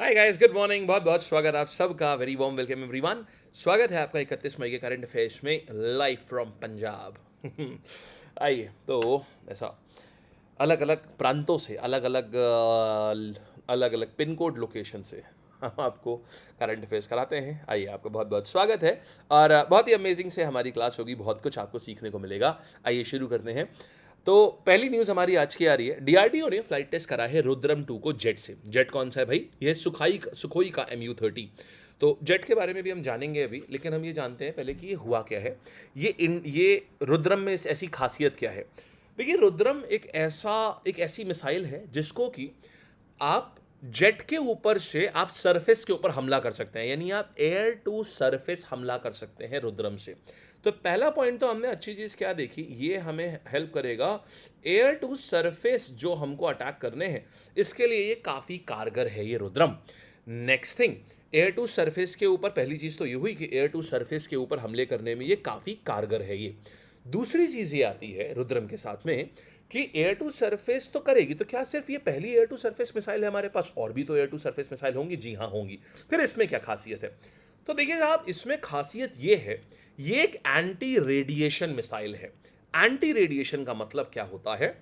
Hi guys, good morning. बहुत बहुत स्वागत आप सबका। Very warm welcome everyone. स्वागत है आपका 31 मई के करंट अफेयर्स में लाइव फ्रॉम पंजाब। आइए, तो ऐसा अलग अलग प्रांतों से अलग अलग पिन कोड लोकेशन से हम आपको करंट अफेयर्स कराते हैं। आइए, आपका बहुत बहुत स्वागत है और बहुत ही अमेजिंग से हमारी क्लास होगी। बहुत कुछ आपको सीखने को मिलेगा। आइए शुरू करते हैं। तो पहली न्यूज़ हमारी आज की आ रही है। डीआरडीओ ने फ्लाइट टेस्ट करा है रुद्रम 2 को जेट से। जेट कौन सा है भाई? ये सुखोई का MU-30। तो जेट के बारे में भी हम जानेंगे अभी, लेकिन हम ये जानते हैं पहले कि ये हुआ क्या है। ये रुद्रम में ऐसी खासियत क्या है। देखिए, रुद्रम एक ऐसी मिसाइल है जिसको कि आप जेट के ऊपर से आप सरफेस के ऊपर हमला कर सकते हैं, यानी आप एयर टू सरफेस हमला कर सकते हैं रुद्रम से। तो पहला पॉइंट तो हमने अच्छी चीज क्या देखी, ये हमें हेल्प करेगा एयर टू सरफेस जो हमको अटैक करने हैं, इसके लिए ये काफी कारगर है ये Rudram. Next thing, air to surface के ऊपर पहली चीज तो ये हुई कि एयर टू सरफेस के ऊपर हमले करने में ये काफी कारगर है ये। दूसरी चीज ये आती है रुद्रम के साथ में कि एयर टू सरफेस तो करेगी, तो क्या सिर्फ ये पहली एयर टू सरफेस मिसाइल है हमारे पास? और भी तो एयर टू सरफेस मिसाइल होंगी। जी हाँ, होंगी। फिर इसमें क्या खासियत है? तो देखिए साहब, इसमें खासियत ये है, ये एक एंटी रेडिएशन मिसाइल है। एंटी रेडिएशन का मतलब क्या होता है?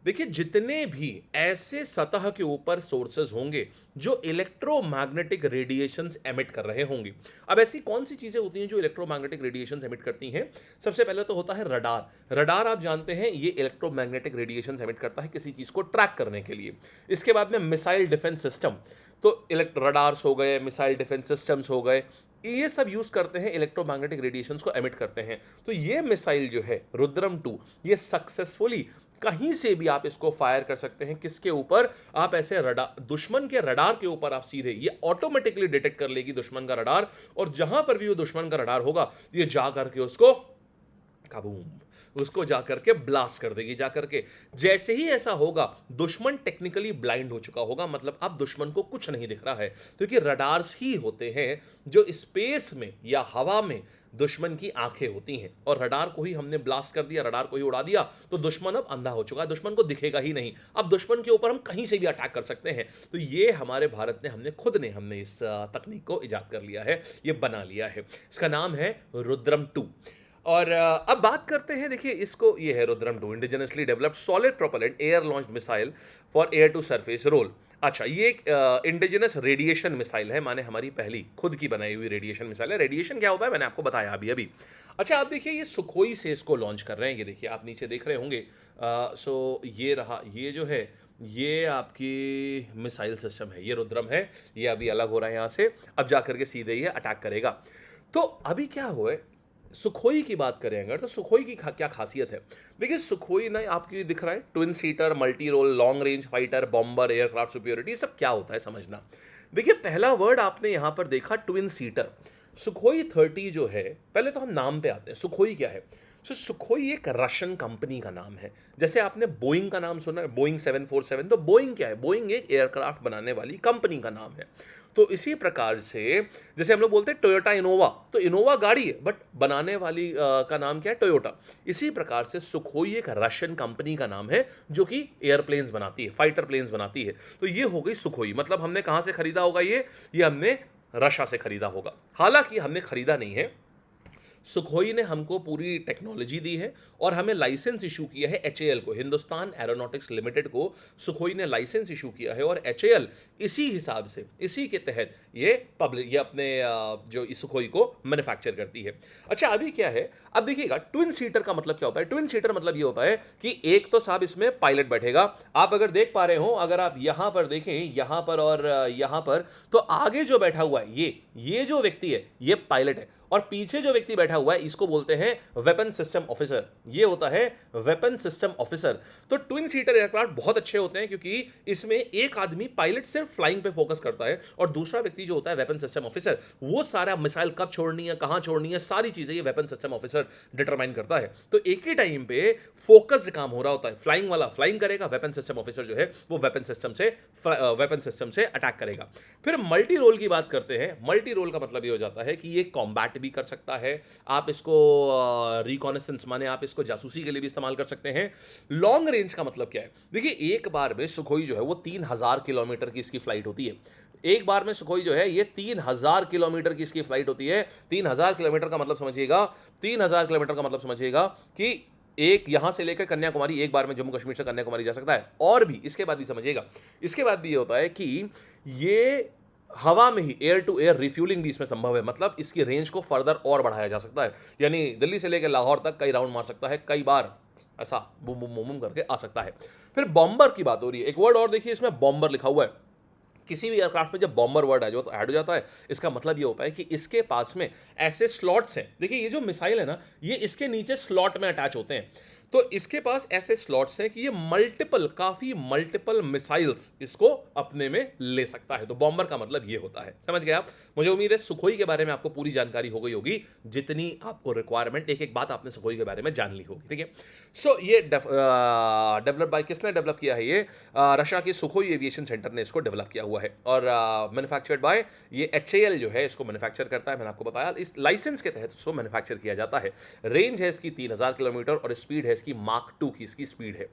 देखिए, जितने भी ऐसे सतह के ऊपर सोर्सेज होंगे जो इलेक्ट्रोमैग्नेटिक रेडिएशंस एमिट कर रहे होंगे। अब ऐसी कौन सी चीजें होती हैं जो इलेक्ट्रोमैग्नेटिक रेडिएशंस एमिट करती हैं? सबसे पहले तो होता है रडार। रडार आप जानते हैं, ये इलेक्ट्रोमैग्नेटिक रेडिएशंस एमिट करता है किसी चीज को ट्रैक करने के लिए। इसके बाद में मिसाइल डिफेंस सिस्टम। तो रडार्स हो गए, मिसाइल डिफेंस सिस्टम्स हो गए, ये सब यूज करते हैं, इलेक्ट्रोमैग्नेटिक रेडिएशंस को एमिट करते हैं। तो ये मिसाइल जो है रुद्रम 2, ये सक्सेसफुली कहीं से भी आप इसको फायर कर सकते हैं। किसके ऊपर? आप ऐसे रडार, दुश्मन के रडार के ऊपर आप सीधे, ये ऑटोमेटिकली डिटेक्ट कर लेगी दुश्मन का रडार, और जहां पर भी वो दुश्मन का रडार होगा, ये जा करके उसको काबूम, उसको जाकर के ब्लास्ट कर देगी। जाकर के जैसे ही ऐसा होगा, दुश्मन टेक्निकली ब्लाइंड हो चुका होगा, मतलब अब दुश्मन को कुछ नहीं दिख रहा है, क्योंकि रडार्स ही होते हैं जो स्पेस में या हवा में दुश्मन की आंखें होती हैं, और रडार को ही हमने ब्लास्ट कर दिया, रडार को ही उड़ा दिया, तो दुश्मन अब अंधा हो चुका है, दुश्मन को दिखेगा ही नहीं। अब दुश्मन के ऊपर हम कहीं से भी अटैक कर सकते हैं। तो ये हमारे भारत ने, हमने इस तकनीक को इजाद कर लिया है, ये बना लिया है। इसका नाम है रुद्रम 2। और अब बात करते हैं, देखिए इसको, ये है Rudram 2, indigenously developed solid propellant air launched missile for air to surface role. अच्छा, ये एक इंडिजिनस रेडिएशन मिसाइल है, माने हमारी पहली खुद की बनाई हुई रेडिएशन मिसाइल है। रेडिएशन क्या होता है मैंने आपको बताया अभी अभी। अच्छा, आप देखिए, ये सुखोई से इसको लॉन्च कर रहे हैं। ये देखिए, आप नीचे देख रहे होंगे। सो ये रहा, ये जो है, ये आपकी मिसाइल सिस्टम है, ये रुद्रम है। ये अभी अलग हो रहा है यहाँ से, अब जाकर के सीधे ये अटैक करेगा। तो अभी क्या हुआ है, सुखोई की बात करें अगर, तो सुखोई की क्या खासियत है? देखिए, सुखोई ना आपकी दिख रहा है, twin seater, multi role, long range fighter, bomber, aircraft superiority, सब क्या होता है समझना। देखिए, पहला वर्ड आपने यहां पर देखा, ट्विन सीटर। सुखोई 30 जो है, पहले तो हम नाम पे आते हैं, सुखोई क्या है। सुखोई एक रशियन कंपनी का नाम है। जैसे आपने बोइंग का नाम सुना है, बोइंग 747, तो बोइंग क्या है? बोइंग एक एयरक्राफ्ट बनाने वाली कंपनी का नाम है। तो इसी प्रकार से, जैसे हम लोग बोलते हैं टोयोटा इनोवा, तो इनोवा गाड़ी है, बट बनाने वाली का नाम क्या है? टोयोटा। इसी प्रकार से सुखोई एक रशियन कंपनी का नाम है जो कि एयरप्लेन्स बनाती है, फाइटर प्लेन्स बनाती है। तो ये हो गई सुखोई। मतलब हमने कहां से खरीदा होगा? ये हमने रशिया से खरीदा होगा। हालांकि हमने खरीदा नहीं है, सुखोई ने हमको पूरी टेक्नोलॉजी दी है और हमें लाइसेंस इशू किया है, एचएएल को, हिंदुस्तान एरोनॉटिक्स लिमिटेड को सुखोई ने लाइसेंस इशू किया है, और एचएएल इसी हिसाब से, इसी के तहत ये अपने जो इस सुखोई को मैन्युफैक्चर करती है। अच्छा, अभी क्या है, अब देखिएगा, ट्विन सीटर का मतलब क्या होता है? ट्विन सीटर मतलब ये होता है कि एक तो साहब इसमें पायलट बैठेगा। आप अगर देख पा रहे हो, अगर आप यहां पर देखें, यहां पर और यहां पर, तो आगे जो बैठा हुआ है, ये जो व्यक्ति है, ये पायलट है, और पीछे जो व्यक्ति बैठा हुआ है, इसको बोलते हैं वेपन सिस्टम ऑफिसर। ये होता है वेपन सिस्टम ऑफिसर। तो ट्विन सीटर एयरक्राफ्ट बहुत अच्छे होते हैं, क्योंकि इसमें एक आदमी पायलट सिर्फ फ्लाइंग पे फोकस करता है, और दूसरा व्यक्ति जो होता है वेपन सिस्टम ऑफिसर, वो सारा मिसाइल कब छोड़नी है, कहां छोड़नी है, सारी चीजें ये वेपन सिस्टम ऑफिसर डिटरमाइन करता है। तो एक ही टाइम पे फोकस्ड काम हो रहा होता है। फ्लाइंग वाला फ्लाइंग करेगा, वेपन सिस्टम ऑफिसर जो है वो वेपन सिस्टम से अटैक करेगा। फिर मल्टी रोल की बात करते हैं। मल्टी रोल का मतलब ये हो जाता है कि ये कॉम्बैट भी कर सकता है, आप इसको रिकॉनेसेंस, माने आप इसको जासूसी के लिए भी इस्तेमाल कर सकते हैं। लॉन्ग रेंज का मतलब क्या है? देखिए, एक बार में सुखोई जो है वो 3000 किलोमीटर की इसकी फ्लाइट होती है। एक बार में सुखोई जो है ये 3000 किलोमीटर की इसकी फ्लाइट होती है। 3000 किलोमीटर का मतलब समझिएगा, 3000 किलोमीटर का मतलब समझिएगा कि एक यहां से लेकर कन्याकुमारी एक बार में जम्मू कश्मीर से कन्याकुमारी जा सकता है। और भी इसके बाद भी समझिएगा, इसके बाद भी ये होता है कि ये हवा में ही एयर टू एयर रिफ्यूलिंग भी इसमें संभव है, मतलब इसकी रेंज को फर्दर और बढ़ाया जा सकता है। यानी दिल्ली से लेकर लाहौर तक कई राउंड मार सकता है, कई बार ऐसा बूम बूम बूम बूम करके आ सकता है। फिर बॉम्बर की बात हो रही है, एक वर्ड और देखिए इसमें बॉम्बर लिखा हुआ है। किसी भी एयरक्राफ्ट में जब बॉम्बर वर्ड है जो तो ऐड हो जाता है, इसका मतलब ये होता है कि इसके पास में ऐसे स्लॉट्स हैं। देखिए ये जो मिसाइल है ना, ये इसके नीचे स्लॉट में अटैच होते हैं, तो इसके पास ऐसे स्लॉट्स हैं कि ये काफी मल्टीपल मिसाइल्स इसको अपने में ले सकता है। तो बॉम्बर का मतलब ये होता है, समझ गए आप। मुझे उम्मीद है सुखोई के बारे में आपको पूरी जानकारी हो गई होगी, जितनी आपको रिक्वायरमेंट, एक एक बात आपने सुखोई के बारे में जान ली होगी, ठीक है। सो ये डेवलप बाय किसने डेवलप किया है? ये रशिया की सुखोई एविएशन सेंटर ने इसको डेवलप किया हुआ है, और मैन्युफैक्चर्ड बाय ये HAL जो है इसको मैन्युफैक्चर करता है। मैंने आपको बताया इस लाइसेंस के तहत इसको मैन्युफैक्चर किया जाता है। रेंज है इसकी 3000 किलोमीटर और स्पीड है इसकी मार्क 2 की इसकी स्पीड है।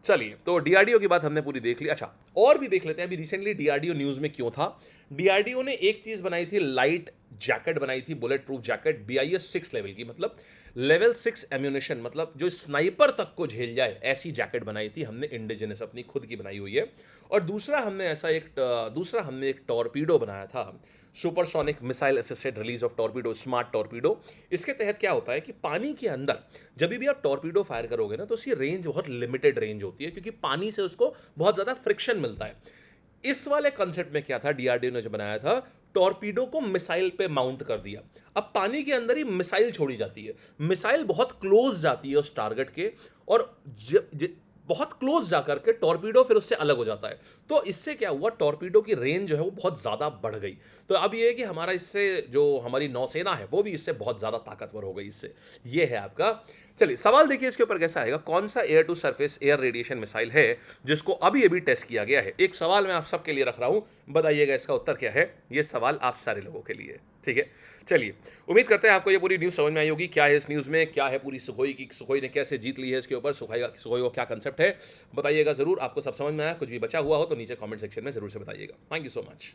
चलिए, तो डीआरडीओ की बात हमने पूरी देख ली। अच्छा, और भी देख लेते हैं अभी रिसेंटली डीआरडीओ न्यूज में क्यों था। डीआरडीओ ने एक चीज बनाई थी, लाइट जैकेट बनाई थी, bullet proof jacket BIS 6 level की, मतलब लेवल 6 एम्यूनेशन, मतलब जो स्नाइपर तक को झेल जाए ऐसी जैकेट बनाई थी हमने, इंडिजिनस अपनी खुद की बनाई हुई है। और दूसरा हमने एक टॉर्पीडो बनाया था, supersonic missile assisted release of torpedo, smart torpedo. इसके तहत क्या होता है कि पानी के अंदर जब भी आप टॉर्पीडो फायर करोगे ना, तो उसकी रेंज बहुत लिमिटेड रेंज होती है, क्योंकि पानी से उसको बहुत ज्यादा फ्रिक्शन मिलता है। इस वाले कंसेप्ट में क्या था, डीआरडीओ ने जो बनाया था, टॉर्पीडो को मिसाइल पे माउंट कर दिया। अब पानी के अंदर ही मिसाइल छोड़ी जाती है, मिसाइल बहुत क्लोज जाती है उस टारगेट के, और बहुत क्लोज जाकर के टॉर्पीडो फिर उससे अलग हो जाता है। तो इससे क्या हुआ, टॉर्पीडो की रेंज जो है वो बहुत ज्यादा बढ़ गई। तो अब ये है कि हमारा इससे जो हमारी नौसेना है वो भी इससे बहुत ज्यादा ताकतवर हो गई इससे। ये है आपका। चलिए सवाल देखिए इसके ऊपर कैसा आएगा, कौन सा air to surface air radiation missile है जिसको अभी अभी टेस्ट किया गया है। एक सवाल मैं आप सबके लिए रख रहा हूं, बताइएगा इसका उत्तर क्या है। ये सवाल आप सारे लोगों के लिए, ठीक है। चलिए, उम्मीद करते हैं आपको ये पूरी न्यूज़ समझ में आई होगी। क्या है इस न्यूज़ में, क्या है पूरी सुखोई की, सुखोई ने कैसे जीत ली है, इसके ऊपर सुखोई को क्या कंसेप्ट है, बताइएगा जरूर। आपको सब समझ में आया, कुछ भी बचा हुआ हो तो नीचे कमेंट सेक्शन में जरूर से बताइएगा। Thank you so much.